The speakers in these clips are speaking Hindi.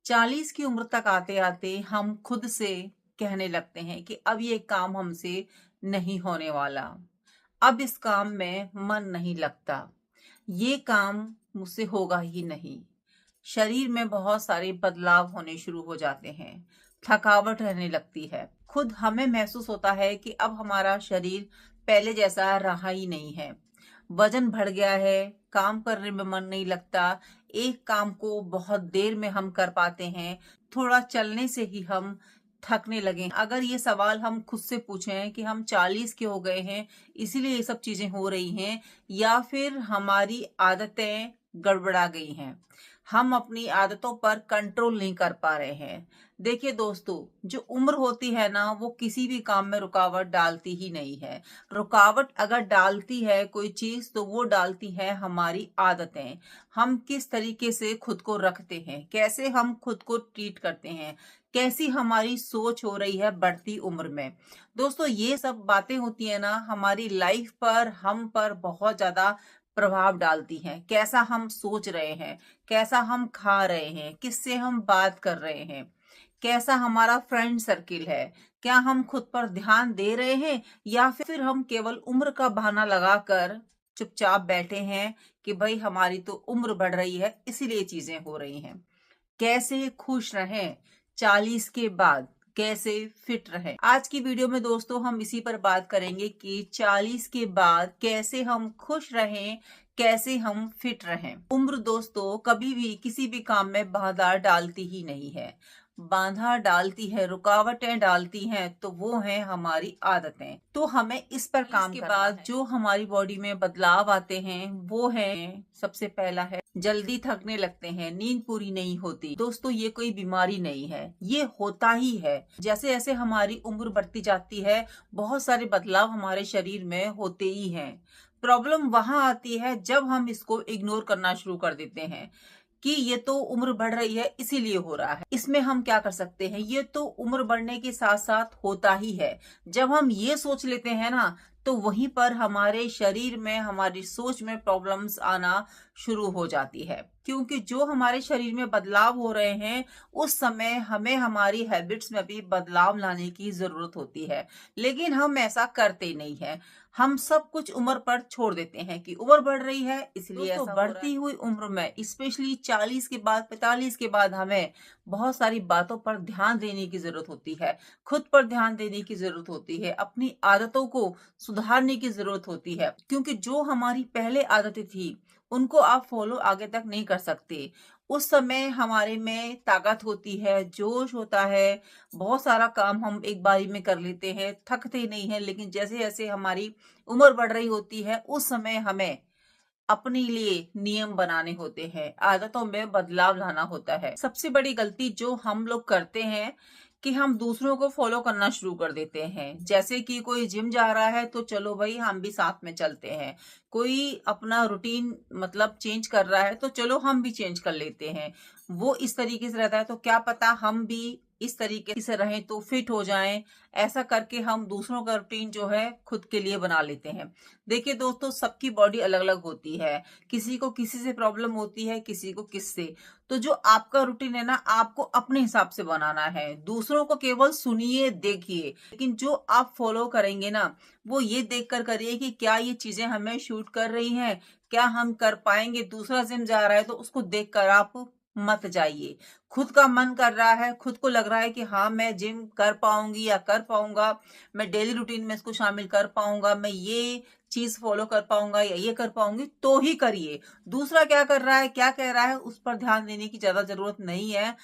40 की उम्र तक आते आते हम खुद से कहने लगते हैं कि अब ये काम हमसे नहीं होने वाला। अब इस काम में मन नहीं लगता। ये काम मुझसे होगा ही नहीं। शरीर में बहुत सारे बदलाव होने शुरू हो जाते हैं। थकावट रहने लगती है। खुद हमें महसूस होता है कि अब हमारा शरीर पहले जैसा रहा ही नहीं है। वजन बढ़ गया है। काम करने में मन नहीं लगता। एक काम को बहुत देर में हम कर पाते हैं। थोड़ा चलने से ही हम थकने लगे। अगर ये सवाल हम खुद से पूछें कि हम 40 के हो गए हैं इसीलिए ये सब चीजें हो रही हैं, या फिर हमारी आदतें गड़बड़ा गई हैं, हम अपनी आदतों पर कंट्रोल नहीं कर पा रहे हैं। देखिए दोस्तों, जो उम्र होती है ना वो किसी भी काम में रुकावट डालती ही नहीं है। रुकावट अगर डालती है कोई चीज तो वो डालती है हमारी आदतें। हम किस तरीके से खुद को रखते हैं, कैसे हम खुद को ट्रीट करते हैं, कैसी हमारी सोच हो रही है बढ़ती उम्र में। दोस्तों, ये सब बातें होती है ना हमारी लाइफ पर, हम पर बहुत ज्यादा प्रभाव डालती हैं। कैसा हम सोच रहे हैं, कैसा हम खा रहे हैं, किससे हम बात कर रहे हैं, कैसा हमारा फ्रेंड सर्किल है, क्या हम खुद पर ध्यान दे रहे हैं, या फिर हम केवल उम्र का बहाना लगाकर चुपचाप बैठे हैं कि भाई हमारी तो उम्र बढ़ रही है इसीलिए चीजें हो रही हैं। कैसे खुश रहें 40 के बाद, कैसे फिट रहें। आज की वीडियो में दोस्तों हम इसी पर बात करेंगे कि 40 के बाद कैसे हम खुश रहें, कैसे हम फिट रहें। उम्र दोस्तों कभी भी किसी भी काम में बाधा डालती ही नहीं है। बाधा डालती है, रुकावटें डालती हैं तो वो हैं हमारी आदतें। तो हमें इस पर काम करना है। इसके बाद जो हमारी बॉडी में बदलाव आते हैं वो है, सबसे पहला है जल्दी थकने लगते हैं, नींद पूरी नहीं होती। दोस्तों, ये कोई बीमारी नहीं है, ये होता ही है। जैसे जैसे हमारी उम्र बढ़ती जाती है बहुत सारे बदलाव हमारे शरीर में होते ही हैं। प्रॉब्लम वहां आती है जब हम इसको इग्नोर करना शुरू कर देते हैं कि ये तो उम्र बढ़ रही है इसीलिए हो रहा है। इसमें हम क्या कर सकते हैं, ये तो उम्र बढ़ने के साथ साथ होता ही है। जब हम ये सोच लेते हैं ना तो वहीं पर हमारे शरीर में, हमारी सोच में प्रॉब्लम्स आना शुरू हो जाती है। क्योंकि जो हमारे शरीर में बदलाव हो रहे हैं उस समय हमें हमारी हैबिट्स में भी बदलाव लाने की जरूरत होती है, लेकिन हम ऐसा करते नहीं है। हम सब कुछ उम्र पर छोड़ देते हैं कि उम्र बढ़ रही है इसलिए ऐसा हो रहा है। बढ़ती हुई उम्र में स्पेशली 40 के बाद, 45 के बाद हमें बहुत सारी बातों पर ध्यान देने की जरूरत होती है। खुद पर ध्यान देने की जरूरत होती है, अपनी आदतों को सुधारने की जरूरत होती है। क्योंकि जो हमारी पहले आदतें थी उनको आप फॉलो आगे तक नहीं कर सकते। उस समय हमारे में ताकत होती है, जोश होता है, बहुत सारा काम हम एक बारी में कर लेते हैं, थकते नहीं है। लेकिन जैसे जैसे हमारी उम्र बढ़ रही होती है उस समय हमें अपने लिए नियम बनाने होते हैं, आदतों में बदलाव लाना होता है। सबसे बड़ी गलती जो हम लोग करते हैं कि हम दूसरों को फॉलो करना शुरू कर देते हैं। जैसे कि कोई जिम जा रहा है तो चलो भाई हम भी साथ में चलते हैं। कोई अपना रूटीन मतलब चेंज कर रहा है तो चलो हम भी चेंज कर लेते हैं। वो इस तरीके से रहता है तो क्या पता हम भी इस तरीके से रहें तो फिट हो जाएं। ऐसा करके हम दूसरों का रूटीन जो है खुद के लिए बना लेते हैं। देखिए दोस्तों, सबकी बॉडी अलग अलग होती है। किसी को किसी से प्रॉब्लम होती है, किसी को किससे। तो जो आपका रूटीन है ना आपको अपने हिसाब से बनाना है। दूसरों को केवल सुनिए, देखिए, लेकिन जो आप फॉलो करेंगे ना वो ये देख कर करिए कि क्या ये चीजें हमें शूट कर रही हैं, क्या हम कर पाएंगे। दूसरा जिम जा रहा है तो उसको देख कर आप मत जाइए। खुद का मन कर रहा है, खुद को लग रहा है कि हाँ मैं जिम कर पाऊंगी या कर पाऊंगा, मैं डेली रूटीन में इसको शामिल कर पाऊंगा, मैं ये चीज फॉलो कर पाऊंगा या ये कर पाऊंगी, तो ही करिए। दूसरा क्या कर रहा है, क्या कह रहा है, उस पर ध्यान देने की ज्यादा जरूरत नहीं है।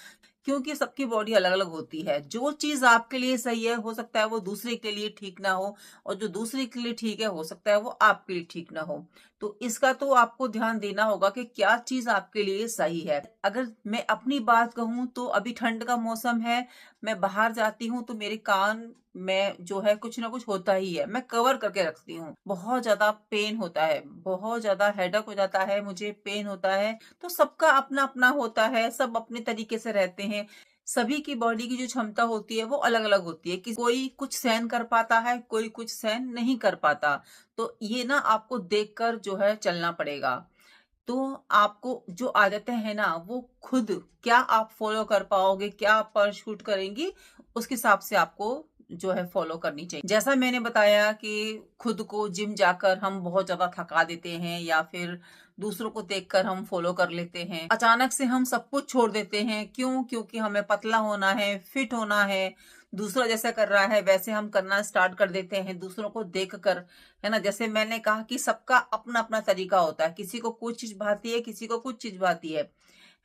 क्योंकि सबकी बॉडी अलग अलग होती है। जो चीज आपके लिए सही है हो सकता है वो दूसरे के लिए ठीक ना हो, और जो दूसरे के लिए ठीक है हो सकता है वो आपके लिए ठीक ना हो। तो इसका तो आपको ध्यान देना होगा कि क्या चीज आपके लिए सही है। अगर मैं अपनी बात कहूं तो अभी ठंड का मौसम है, मैं बाहर जाती हूँ तो मेरे कान में जो है कुछ ना कुछ होता ही है, मैं कवर करके रखती हूँ। बहुत ज्यादा पेन होता है, बहुत ज्यादा हेडेक हो जाता है, मुझे पेन होता है। तो सबका अपना अपना होता है, सब अपने तरीके से रहते हैं। सभी की बॉडी की जो क्षमता होती है वो अलग अलग होती है कि कोई कुछ सहन कर पाता है, कोई कुछ सहन नहीं कर पाता। तो ये ना आपको देखकर जो है चलना पड़ेगा। तो आपको जो आदतें हैं ना, वो खुद क्या आप फॉलो कर पाओगे, क्या आप पर शूट करेंगी, उसके हिसाब से आपको जो है फॉलो करनी चाहिए। जैसा मैंने बताया कि खुद को जिम जाकर हम बहुत ज्यादा थका देते हैं या फिर दूसरों को देखकर हम फॉलो कर लेते हैं, अचानक से हम सब कुछ छोड़ देते हैं। क्यों? क्योंकि हमें पतला होना है, फिट होना है, दूसरा जैसा कर रहा है वैसे हम करना स्टार्ट कर देते हैं दूसरों को देखकर, है ना। जैसे मैंने कहा कि सबका अपना अपना तरीका होता है, किसी को कुछ चीज भाती है, किसी को कुछ चीज भाती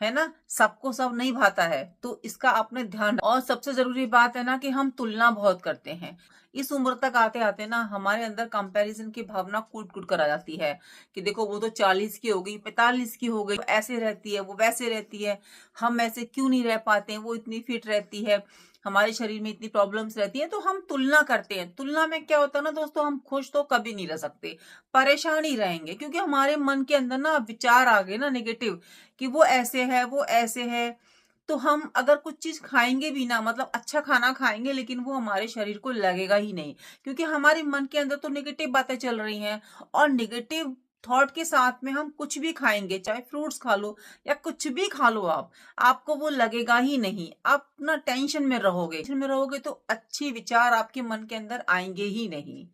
है ना। सबको सब नहीं भाता है, तो इसका आपने ध्यान। और सबसे जरूरी बात है ना कि हम तुलना बहुत करते हैं। इस उम्र तक आते आते ना हमारे अंदर कंपैरिजन की भावना कूट कूट कर आ जाती है कि देखो वो तो 40 की हो गई, 45 की हो गई, ऐसे रहती है, वो वैसे रहती है, हम ऐसे क्यों नहीं रह पाते हैं, वो इतनी फिट रहती है, हमारे शरीर में इतनी प्रॉब्लम्स रहती हैं। तो हम तुलना करते हैं। तुलना में क्या होता है ना दोस्तों, हम खुश तो कभी नहीं रह सकते, परेशान ही रहेंगे, क्योंकि हमारे मन के अंदर ना विचार आ गए ना नेगेटिव कि वो ऐसे है, वो ऐसे है। तो हम अगर कुछ चीज खाएंगे भी ना, मतलब अच्छा खाना खाएंगे, लेकिन वो हमारे शरीर को लगेगा ही नहीं, क्योंकि हमारे मन के अंदर तो नेगेटिव बातें चल रही हैं। और नेगेटिव थॉट के साथ में हम कुछ भी खाएंगे, चाहे फ्रूट्स खा लो या कुछ भी खा लो, आपको वो लगेगा ही नहीं। आप ना टेंशन में रहोगे, टेंशन में रहोगे तो अच्छे विचार आपके मन के अंदर आएंगे ही नहीं,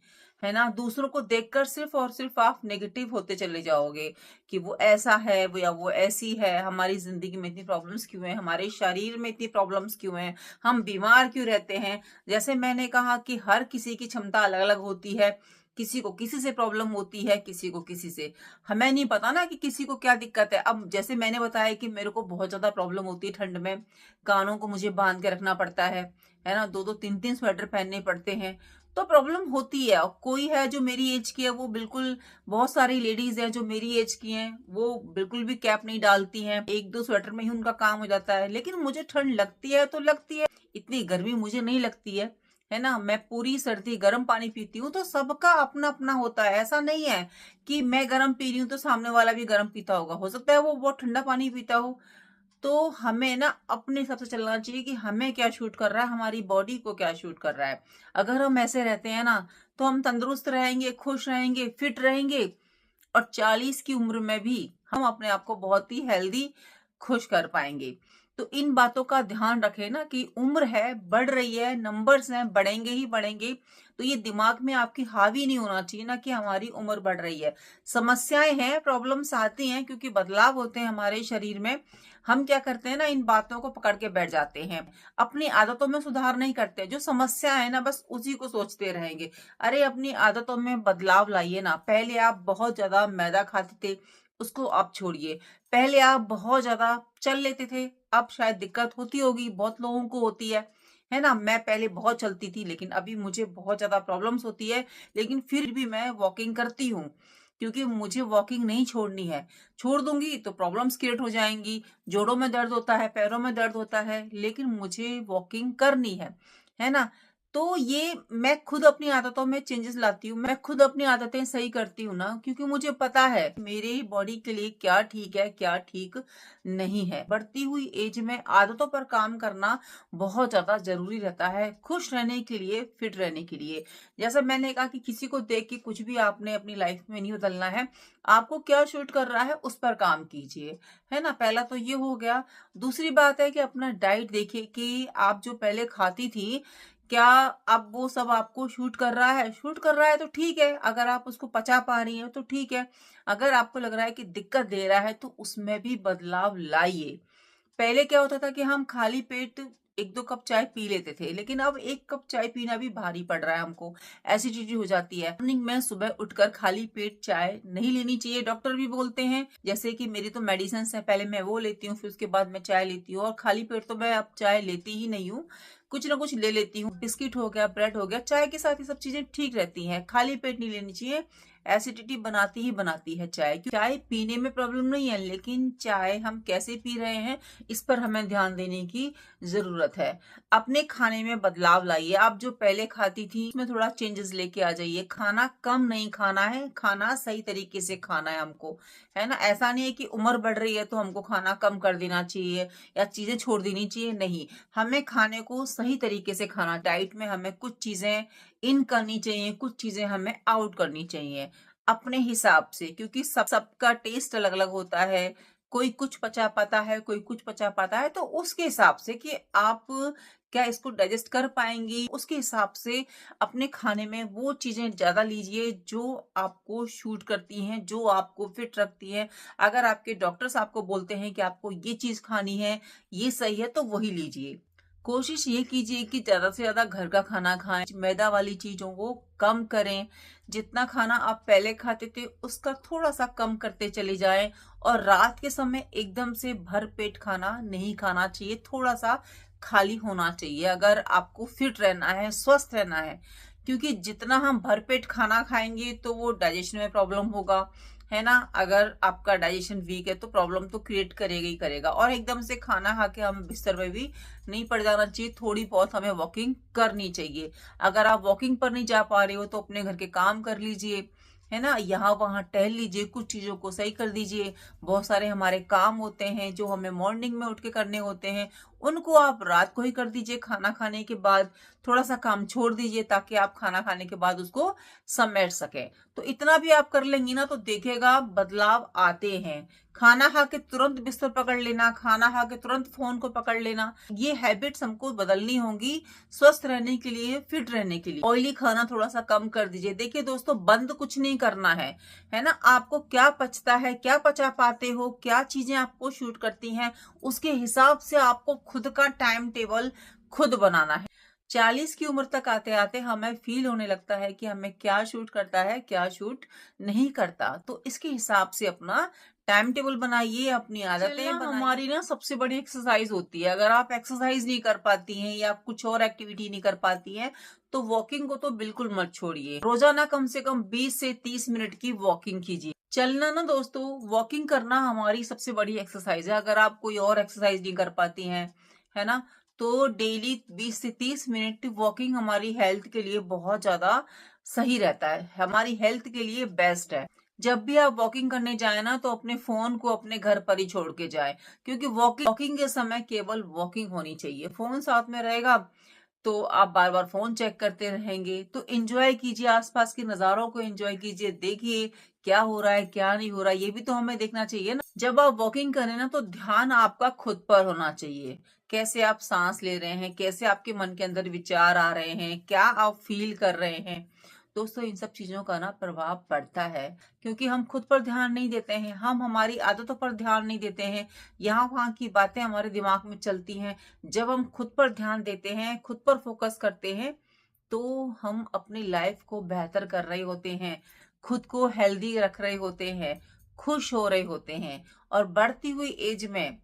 है ना। दूसरों को देखकर सिर्फ और सिर्फ आप नेगेटिव होते चले जाओगे कि वो ऐसा है, वो या वो ऐसी है, हमारी जिंदगी में इतनी प्रॉब्लम्स क्यों है, हमारे शरीर में इतनी प्रॉब्लम्स क्यों है, हम बीमार क्यों रहते हैं। जैसे मैंने कहा कि हर किसी की क्षमता अलग अलग होती है, किसी को किसी से प्रॉब्लम होती है, किसी को किसी से। हमें नहीं पता ना कि किसी को क्या दिक्कत है। अब जैसे मैंने बताया कि मेरे को बहुत ज्यादा प्रॉब्लम होती है ठंड में, कानों को मुझे बांध के रखना पड़ता है ना, दो दो तीन तीन स्वेटर पहनने पड़ते हैं, तो प्रॉब्लम होती है। और कोई है जो मेरी एज की है, वो बिल्कुल, बहुत सारी लेडीज हैं जो मेरी एज की हैं, वो बिल्कुल भी कैप नहीं डालती हैं, एक दो स्वेटर में ही उनका काम हो जाता है। लेकिन मुझे ठंड लगती है तो लगती है, इतनी गर्मी मुझे नहीं लगती है ना। मैं पूरी सर्दी गर्म पानी पीती हूँ। तो सबका अपना अपना होता है, ऐसा नहीं है कि मैं गर्म पी रही हूँ तो सामने वाला भी गर्म पीता होगा, हो सकता है वो बहुत ठंडा पानी पीता हो। तो हमें ना अपने हिसाब से चलना चाहिए कि हमें क्या शूट कर रहा है, हमारी बॉडी को क्या शूट कर रहा है। अगर हम ऐसे रहते हैं ना, तो हम तंदुरुस्त रहेंगे, खुश रहेंगे, फिट रहेंगे, और 40 की उम्र में भी हम अपने आप को बहुत ही हेल्दी, खुश कर पाएंगे। तो इन बातों का ध्यान रखें ना कि उम्र है, बढ़ रही है, नंबर्स हैं, बढ़ेंगे ही बढ़ेंगे। तो ये दिमाग में आपकी हावी नहीं होना चाहिए ना कि हमारी उम्र बढ़ रही है। समस्याएं हैं, प्रॉब्लम्स आती हैं, क्योंकि बदलाव होते हैं हमारे शरीर में। हम क्या करते हैं ना, इन बातों को पकड़ के बैठ जाते हैं, अपनी आदतों में सुधार नहीं करते। जो समस्या है ना, बस उसी को सोचते रहेंगे। अरे अपनी आदतों में बदलाव लाइए ना। पहले आप बहुत ज्यादा मैदा खाते थे, उसको आप छोड़िए। पहले आप बहुत ज्यादा चल लेते थे, अब शायद दिक्कत होती होगी, बहुत लोगों को होती है ना। मैं पहले बहुत चलती थी, लेकिन अभी मुझे बहुत ज्यादा प्रॉब्लम्स होती है, लेकिन फिर भी मैं वॉकिंग करती हूँ, क्योंकि मुझे वॉकिंग नहीं छोड़नी है। छोड़ दूंगी तो प्रॉब्लम्स क्रिएट हो जाएंगी, जोड़ों में दर्द होता है, पैरों में दर्द होता है, लेकिन मुझे वॉकिंग करनी है ना। तो ये मैं खुद अपनी आदतों में चेंजेस लाती हूँ, मैं खुद अपनी आदतें सही करती हूँ ना, क्योंकि मुझे पता है मेरी बॉडी के लिए क्या ठीक है, क्या ठीक नहीं है। बढ़ती हुई एज में आदतों पर काम करना बहुत ज्यादा जरूरी रहता है, खुश रहने के लिए, फिट रहने के लिए। जैसा मैंने कहा कि किसी को देख के कुछ भी आपने अपनी लाइफ में नहीं बदलना है, आपको क्या शूट कर रहा है उस पर काम कीजिए, है ना। पहला तो ये हो गया। दूसरी बात है कि अपना डाइट देखिए कि आप जो पहले खाती थी, क्या अब वो सब आपको शूट कर रहा है। शूट कर रहा है तो ठीक है, अगर आप उसको पचा पा रही हैं तो ठीक है। अगर आपको लग रहा है कि दिक्कत दे रहा है, तो उसमें भी बदलाव लाइए। पहले क्या होता था कि हम खाली पेट एक दो कप चाय पी लेते थे, लेकिन अब एक कप चाय पीना भी भारी पड़ रहा है हमको, एसिडिटी हो जाती है। मॉर्निंग में सुबह उठकर खाली पेट चाय नहीं लेनी चाहिए, डॉक्टर भी बोलते हैं। जैसे कि मेरी तो मेडिसिन है, पहले मैं वो लेती हूँ, फिर उसके बाद मैं चाय लेती हूँ। और खाली पेट तो मैं अब चाय लेती ही नहीं हूँ, कुछ ना कुछ ले लेती हूँ, बिस्किट हो गया, ब्रेड हो गया, चाय के साथ ये सब चीजें ठीक रहती हैं। खाली पेट नहीं लेनी चाहिए, एसिडिटी बनाती ही बनाती है चाय। चाय पीने में प्रॉब्लम नहीं है, लेकिन चाय हम कैसे पी रहे हैं, इस पर हमें ध्यान देने की जरूरत है। अपने खाने में बदलाव लाइए। आप जो पहले खाती थी उसमें थोड़ा चेंजेस लेके आ जाइए। खाना कम नहीं खाना है, खाना सही तरीके से खाना है हमको, है ना। ऐसा नहीं है कि उम्र बढ़ रही है तो हमको खाना कम कर देना चाहिए या चीजें छोड़ देनी चाहिए, नहीं। हमें खाने को सही तरीके से खाना, डाइट में हमें कुछ चीजें इन करनी चाहिए, कुछ चीजें हमें आउट करनी चाहिए। अपने हिसाब से, क्योंकि सबका टेस्ट अलग अलग होता है। कोई कुछ पचा पाता है, कोई कुछ पचा पाता है, तो उसके हिसाब से कि आप क्या इसको डाइजेस्ट कर पाएंगी, उसके हिसाब से अपने खाने में वो चीजें ज्यादा लीजिए जो आपको शूट करती हैं, जो आपको फिट रखती हैं। अगर आपके डॉक्टर्स आपको बोलते हैं कि आपको ये चीज खानी है, ये सही है, तो वही लीजिए। कोशिश ये कीजिए कि ज्यादा से ज्यादा घर का खाना खाएं, मैदा वाली चीजों को कम करें। जितना खाना आप पहले खाते थे उसका थोड़ा सा कम करते चले जाएं। और रात के समय एकदम से भर पेट खाना नहीं खाना चाहिए, थोड़ा सा खाली होना चाहिए अगर आपको फिट रहना है, स्वस्थ रहना है। क्योंकि जितना हम भरपेट खाना खाएंगे तो वो डाइजेशन में प्रॉब्लम होगा, है ना। अगर आपका डाइजेशन वीक है तो प्रॉब्लम तो क्रिएट करेगा ही करेगा। और एकदम से खाना खा के हमें बिस्तर में भी नहीं पड़ जाना चाहिए, थोड़ी बहुत हमें वॉकिंग करनी चाहिए। अगर आप वॉकिंग पर नहीं जा पा रहे हो तो अपने घर के काम कर लीजिए, है ना, यहाँ वहां टहल लीजिए, कुछ चीजों को सही कर दीजिए। बहुत सारे हमारे काम होते हैं जो हमें मॉर्निंग में उठ के करने होते हैं, उनको आप रात को ही कर दीजिए। खाना खाने के बाद थोड़ा सा काम छोड़ दीजिए ताकि आप खाना खाने के बाद उसको समेट सकें। तो इतना भी आप कर लेंगी ना तो देखेगा बदलाव आते हैं। खाना खा के तुरंत बिस्तर पकड़ लेना, खाना खा के तुरंत फोन को पकड़ लेना, ये हैबिट्स हमको बदलनी होंगी स्वस्थ रहने के लिए, फिट रहने के लिए। ऑयली खाना थोड़ा सा कम कर दीजिए। देखिए दोस्तों, बंद कुछ नहीं करना है ना। आपको क्या पचता है, क्या पचा पाते हो, क्या चीजें आपको शूट करती हैं, उसके हिसाब से आपको खुद का टाइम टेबल खुद बनाना है। 40 की उम्र तक आते आते हमें फील होने लगता है कि हमें क्या शूट करता है, क्या शूट नहीं करता। तो इसके हिसाब से अपना टाइम टेबल बनाइए, अपनी आदतें बनाइए। हमारी ना सबसे बड़ी एक्सरसाइज होती है। अगर आप एक्सरसाइज नहीं कर पाती हैं या कुछ और एक्टिविटी नहीं कर पाती हैं तो वॉकिंग को तो बिल्कुल मत छोड़िए। रोजाना कम से कम 20 से 30 मिनट की वॉकिंग कीजिए। चलना ना दोस्तों, वॉकिंग करना हमारी सबसे बड़ी एक्सरसाइज है। अगर आप कोई और एक्सरसाइज नहीं कर पाती हैं, है ना, तो डेली 20 से 30 मिनट वॉकिंग हमारी हेल्थ के लिए बहुत ज्यादा सही रहता है, हमारी हेल्थ के लिए बेस्ट है। जब भी आप वॉकिंग करने जाए ना तो अपने फोन को अपने घर पर ही छोड़ के जाए, क्योंकि वॉकिंग के समय केवल वॉकिंग होनी चाहिए। फोन साथ में रहेगा तो आप बार बार फोन चेक करते रहेंगे। तो एंजॉय कीजिए, आसपास के नजारों को एंजॉय कीजिए, देखिए क्या हो रहा है क्या नहीं हो रहा है, ये भी तो हमें देखना चाहिए ना। जब आप वॉकिंग करें ना तो ध्यान आपका खुद पर होना चाहिए। कैसे आप सांस ले रहे हैं, कैसे आपके मन के अंदर विचार आ रहे हैं, क्या आप फील कर रहे हैं। दोस्तों, इन सब चीजों का ना प्रभाव पड़ता है, क्योंकि हम खुद पर ध्यान नहीं देते हैं, हम हमारी आदतों पर ध्यान नहीं देते हैं, यहाँ वहां की बातें हमारे दिमाग में चलती हैं। जब हम खुद पर ध्यान देते हैं, खुद पर फोकस करते हैं, तो हम अपनी लाइफ को बेहतर कर रहे होते हैं, खुद को हेल्दी रख रहे होते हैं, खुश हो रहे होते हैं। और बढ़ती हुई एज में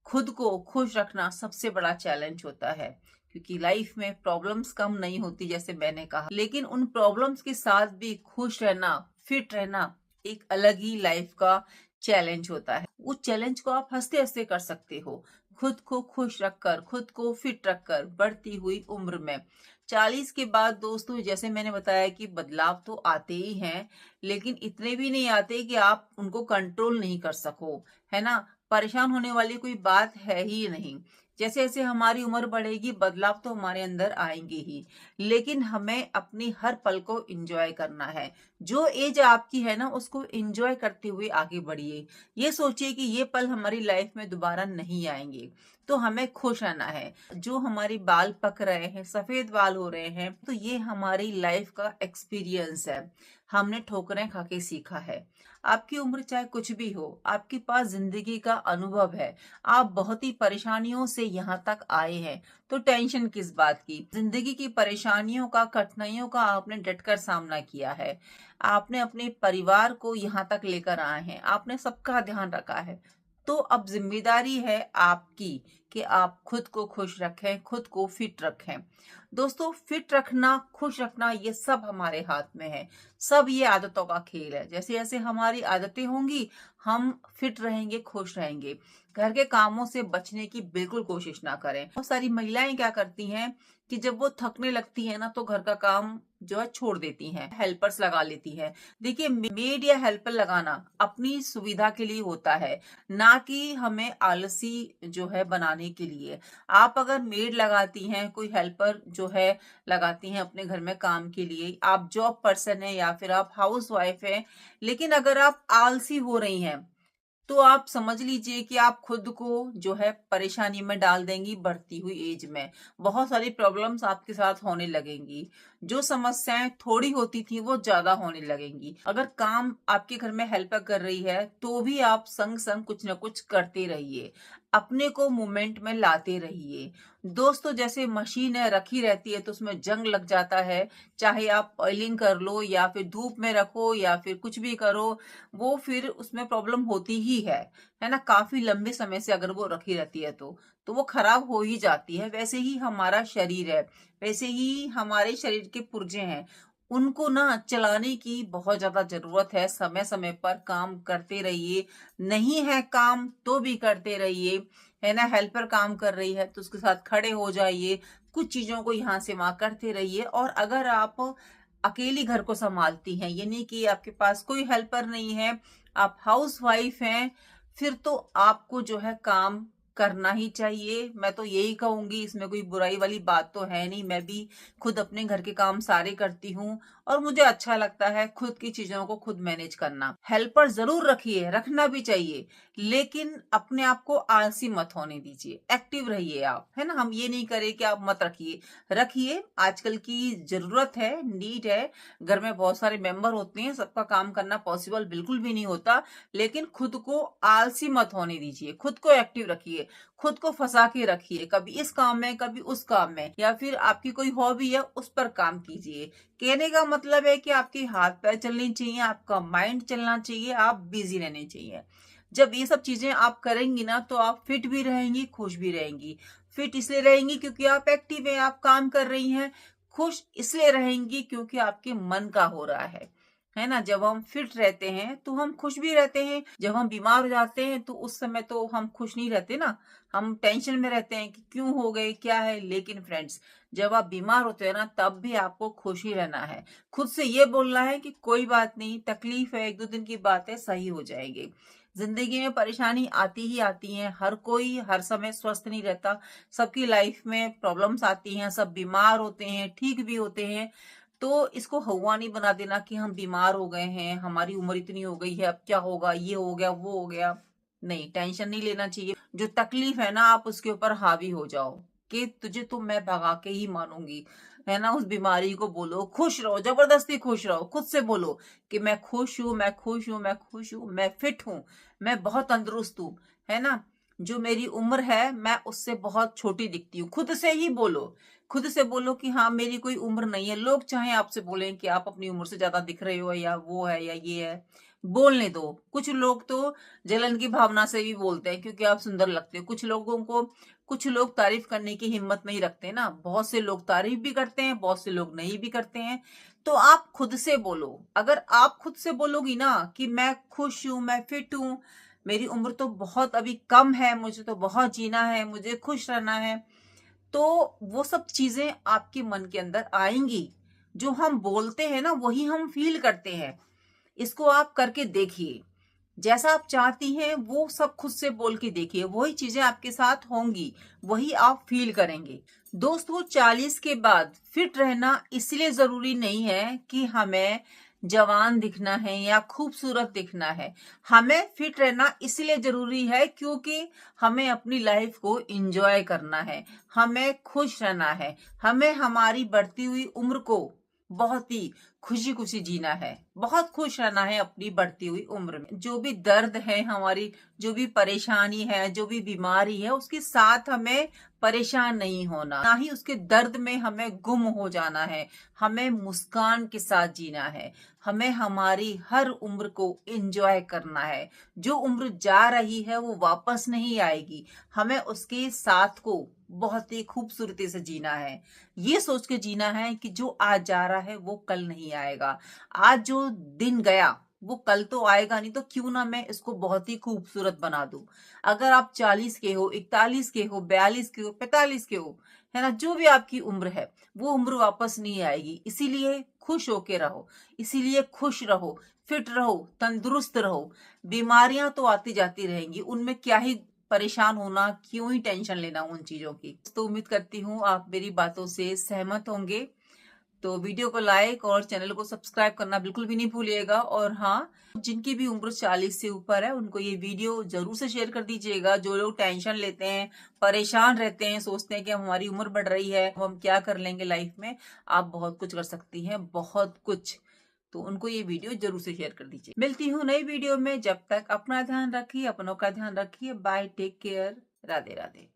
खुद को खुश रखना सबसे बड़ा चैलेंज होता है, क्योंकि लाइफ में प्रॉब्लम्स कम नहीं होती जैसे मैंने कहा, लेकिन उन प्रॉब्लम्स के साथ भी खुश रहना, फिट रहना एक अलग ही लाइफ का चैलेंज होता है। उस चैलेंज को आप हंसते हंसते कर सकते हो, खुद को खुश रखकर, खुद को फिट रखकर बढ़ती हुई उम्र में। 40 के बाद दोस्तों, जैसे मैंने बताया कि बदलाव तो आते ही हैं, लेकिन इतने भी नहीं आते कि आप उनको कंट्रोल नहीं कर सको, है ना। परेशान होने वाली कोई बात है ही नहीं। जैसे जैसे हमारी उम्र बढ़ेगी बदलाव तो हमारे अंदर आएंगे ही, लेकिन हमें अपनी हर पल को एंजॉय करना है। जो एज आपकी है ना उसको एंजॉय करते हुए आगे बढ़िए। ये सोचिए कि ये पल हमारी लाइफ में दोबारा नहीं आएंगे, तो हमें खुश रहना है। जो हमारी बाल पक रहे हैं, सफेद बाल हो रहे हैं, तो ये हमारी लाइफ का एक्सपीरियंस है, हमने ठोकरें खा के सीखा है। आपकी उम्र चाहे कुछ भी हो, आपके पास जिंदगी का अनुभव है, आप बहुत ही परेशानियों से यहाँ तक आए हैं, तो टेंशन किस बात की। जिंदगी की परेशानियों का, कठिनाइयों का आपने डटकर सामना किया है, आपने अपने परिवार को यहाँ तक लेकर आए हैं, आपने सबका ध्यान रखा है। तो अब जिम्मेदारी है आपकी कि आप खुद को खुश रखें, खुद को फिट रखें। दोस्तों, फिट रखना, खुश रखना, ये सब हमारे हाथ में है। सब ये आदतों का खेल है। जैसे जैसे हमारी आदतें होंगी हम फिट रहेंगे, खुश रहेंगे। घर के कामों से बचने की बिल्कुल कोशिश ना करें। बहुत सारी महिलाएं क्या करती हैं कि जब वो थकने लगती है ना तो घर का काम जो है छोड़ देती हैं, हेल्पर्स लगा लेती हैं। देखिए, मेड या हेल्पर लगाना अपनी सुविधा के लिए होता है, ना कि हमें आलसी जो है बनाने चलाने के लिए। आप अगर मेड लगाती हैं, कोई हेल्पर जो है लगाती हैं अपने घर में काम के लिए, आप जॉब पर्सन है या फिर आप हाउस वाइफ है, लेकिन अगर आप आलसी हो रही हैं तो आप समझ लीजिए कि आप खुद को जो है परेशानी में डाल देंगी बढ़ती हुई एज में। बहुत सारी प्रॉब्लम्स आपके साथ होने लगेंगी। जो समस्याएं थोड़ी होती थी वो ज्यादा होने लगेंगी। अगर काम आपके घर में हेल्प कर रही है तो भी आप संग संग कुछ ना कुछ करते रहिए, अपने को मूवमेंट में लाते रहिए। दोस्तों, जैसे मशीन है रखी रहती है तो उसमें जंग लग जाता है, चाहे आप ऑयलिंग कर लो या फिर धूप में रखो या फिर कुछ भी करो, वो फिर उसमें प्रॉब्लम होती ही है ना। काफी लंबे समय से अगर वो रखी रहती है तो वो खराब हो ही जाती है। वैसे ही हमारा शरीर है, वैसे ही हमारे शरीर के पुर्जे हैं, उनको ना चलाने की बहुत ज्यादा जरूरत है। समय समय पर काम करते रहिए, नहीं है काम तो भी करते रहिए, है ना। हेल्पर काम कर रही है तो उसके साथ खड़े हो जाइए, कुछ चीजों को यहाँ से वहां करते रहिए। और अगर आप अकेली घर को संभालती हैं, यानी कि आपके पास कोई हेल्पर नहीं है, आप हाउस वाइफ हैं, फिर तो आपको जो है काम करना ही चाहिए। मैं तो यही कहूंगी, इसमें कोई बुराई वाली बात तो है नहीं। मैं भी खुद अपने घर के काम सारे करती हूँ और मुझे अच्छा लगता है खुद की चीजों को खुद मैनेज करना। हेल्पर जरूर रखिए, रखना भी चाहिए, लेकिन अपने आप को आलसी मत होने दीजिए, एक्टिव रहिए आप, है ना। हम ये नहीं करें कि आप मत रखिए, रखिए। आजकल की जरूरत है, नीड है। घर में बहुत सारे मेंबर होते हैं, सबका काम करना पॉसिबल बिल्कुल भी नहीं होता, लेकिन खुद को आलसी मत होने दीजिए, खुद को एक्टिव रखिए, खुद को फंसा के रखिए, कभी इस काम में कभी उस काम में, या फिर आपकी कोई हॉबी है उस पर काम कीजिए। कहने का मतलब है कि आपके हाथ पैर चलने चाहिए, आपका माइंड चलना चाहिए, आप बिजी रहने चाहिए। जब ये सब चीजें आप करेंगी ना तो आप फिट भी रहेंगी, खुश भी रहेंगी। फिट इसलिए रहेंगी क्योंकि आप एक्टिव है, आप काम कर रही हैं। खुश इसलिए रहेंगी क्योंकि आपके मन का हो रहा है ना। जब हम फिट रहते हैं तो हम खुश भी रहते हैं। जब हम बीमार हो जाते हैं तो उस समय तो हम खुश नहीं रहते ना, हम टेंशन में रहते हैं कि क्यों हो गए, क्या है। लेकिन फ्रेंड्स, जब आप बीमार होते हैं ना तब भी आपको खुश ही रहना है। खुद से ये बोलना है कि कोई बात नहीं, तकलीफ है, एक दो दिन की बात है, सही हो जाएगी। जिंदगी में परेशानी आती ही आती है, हर कोई हर समय स्वस्थ नहीं रहता, सबकी लाइफ में प्रॉब्लम्स आती हैं, सब बीमार होते हैं, ठीक भी होते हैं। तो इसको हुआ नहीं बना देना कि हम बीमार हो गए हैं, हमारी उम्र इतनी हो गई है, अब क्या होगा, ये हो गया वो हो गया। नहीं, टेंशन नहीं लेना चाहिए। जो तकलीफ है ना आप उसके ऊपर हावी हो जाओ कि तुझे तो मैं भगा के ही मानूंगी, है ना। उस बीमारी को बोलो खुश रहो, जबरदस्ती खुश रहो, खुद से बोलो कि मैं खुश हूं, मैं खुश हूं, मैं खुश हूं, मैं फिट हूं, मैं बहुत तंदुरुस्त हूं, है ना। जो मेरी उम्र है मैं उससे बहुत छोटी दिखती हूँ। खुद से ही बोलो, खुद से बोलो कि हाँ मेरी कोई उम्र नहीं है। लोग चाहे आपसे बोलें कि आप अपनी उम्र से ज्यादा दिख रहे हो या वो है या ये है, बोलने दो। कुछ लोग तो जलन की भावना से भी बोलते हैं क्योंकि आप सुंदर लगते हो। कुछ लोग तारीफ करने की हिम्मत नहीं रखते ना। बहुत से लोग तारीफ भी करते हैं, बहुत से लोग नहीं भी करते हैं। तो आप खुद से बोलो। अगर आप खुद से बोलोगी ना कि मैं खुश हूं, मैं फिट हूं, मेरी उम्र तो बहुत अभी कम है, मुझे तो बहुत जीना है, मुझे खुश रहना है, तो वो सब चीजें आपके मन के अंदर आएंगी। जो हम बोलते हैं ना वही हम फील करते हैं। इसको आप करके देखिए, जैसा आप चाहती हैं वो सब खुद से बोल के देखिए, वही चीजें आपके साथ होंगी, वही आप फील करेंगे। दोस्तों, 40 के बाद फिट रहना इसलिए जरूरी नहीं है कि हमें जवान दिखना है या खूबसूरत दिखना है। हमें फिट रहना इसलिए जरूरी है क्योंकि हमें अपनी लाइफ को एंजॉय करना है, हमें खुश रहना है, हमें हमारी बढ़ती हुई उम्र को बहुत ही खुशी खुशी जीना है, बहुत खुश रहना है अपनी बढ़ती हुई उम्र में। जो भी दर्द है हमारी, जो भी परेशानी है, जो भी बीमारी है, उसके साथ हमें परेशान नहीं होना, ना ही उसके दर्द में हमें गुम हो जाना है। हमें मुस्कान के साथ जीना है, हमें हमारी हर उम्र को एंजॉय करना है। जो उम्र जा रही है वो वापस नहीं आएगी, हमें उसके साथ को बहुत ही खूबसूरती से जीना है। ये सोच के जीना है कि जो आज जा रहा है वो कल नहीं आएगा। आज जो दिन गया वो कल तो आएगा नहीं, तो क्यों ना मैं इसको बहुत ही खूबसूरत बना दूं। अगर आप 40 के हो, 41 के हो, 42 के हो, 45 के हो, है ना, जो भी आपकी उम्र है वो उम्र वापस नहीं आएगी। इसीलिए खुश होके रहो, इसीलिए खुश रहो, फिट रहो, तंदुरुस्त रहो। बीमारियां तो आती जाती रहेंगी, उनमें क्या ही परेशान होना, क्यों ही टेंशन लेना उन चीजों की। तो उम्मीद करती हूँ आप मेरी बातों से सहमत होंगे। तो वीडियो को लाइक और चैनल को सब्सक्राइब करना बिल्कुल भी नहीं भूलिएगा। और हाँ, जिनकी भी उम्र 40 से ऊपर है उनको ये वीडियो जरूर से शेयर कर दीजिएगा। जो लोग टेंशन लेते हैं, परेशान रहते हैं, सोचते हैं कि हमारी उम्र बढ़ रही है, हम क्या कर लेंगे लाइफ में, आप बहुत कुछ कर सकती हैं, बहुत कुछ। तो उनको ये वीडियो जरूर से शेयर कर दीजिए। मिलती हूँ नई वीडियो में, जब तक अपना ध्यान रखिए, अपनों का ध्यान रखिए। Bye, take care, Radhe Radhe.